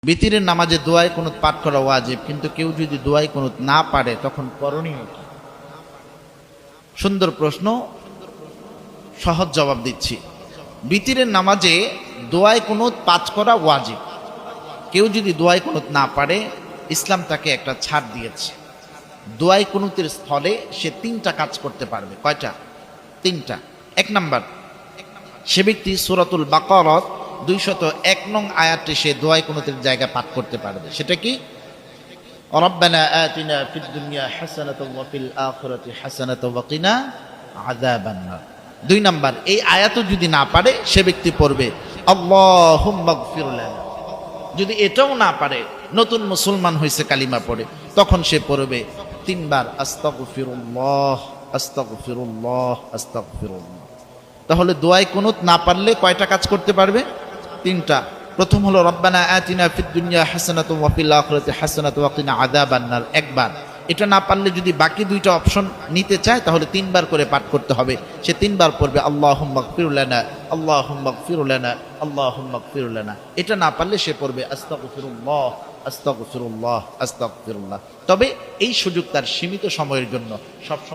বিতিরের নামাজে দোয়ায় কুনুত পাঠ করা ওয়াজিব, কিন্তু কেউ যদি দোয়ায় কুনুত না পারে তখন করণীয় কি? সুন্দর প্রশ্ন, সহজ জবাব দিচ্ছি। বিতিরের নামাজে দোয়ায় কুনুত পাঠ করা ওয়াজিব। কেউ যদি দোয়ায় কুনুত না পারে, ইসলাম তাকে একটা ছাড় দিয়েছে। দোয়ায় কুনুতের স্থলে সে 3টা কাজ করতে পারবে। কয়টা? 3টা। 1 নাম্বার, সে ব্যক্তি সূরাতুল বাকারাহ 201 নং আয়াতটি সে দোয়ায় কুনুতের জায়গায় পাঠ করতে পারবে। সেটা কি? রব্বানা আতিনা ফিদ দুনিয়া হাসানাতাও ওয়া ফিল আখিরাতি হাসানাতাও ওয়া কিনা আযাবান্নার। 2 নাম্বার, এই আয়াতও যদি না পারে সে ব্যক্তি পড়বে আল্লাহুম্মা গফির লানা। যদি এটাও না পারে, নতুন মুসলমান হয়েছে কালিমা পড়ে, তখন সে পড়বে 3 বার আস্তাগফিরুল্লাহ আস্তাগফিরুল্লাহ আস্তাগফিরুল্লাহ। তাহলে দোয়ায় কুনুত না পারলে কয়টা কাজ করতে পারবে? 3টা। প্রথম হলো রব্বানা আতিনা ফিদ দুনিয়া হাসানাতাও ওয়া ফিল আখিরাতি হাসানাতাও ওয়া কিনা আযাবান্নার, একবার। এটা না পারলে যদি বাকি 2টা অপশন নিতে চায় তাহলে 3 বার করে পাঠ করতে হবে। সে 3 বার পড়বে আল্লাহুম্মা গফির লানা আল্লাহুম্মা গফির লানা আল্লাহুম্মা গফির লানা। এটা না পারলে সে পড়বে আস্তাগফিরুল্লাহ আস্তাগফিরুল্লাহ আস্তাগফিরুল্লাহ। তবে এই সুযোগ তার সীমিত সময়ের জন্য, সব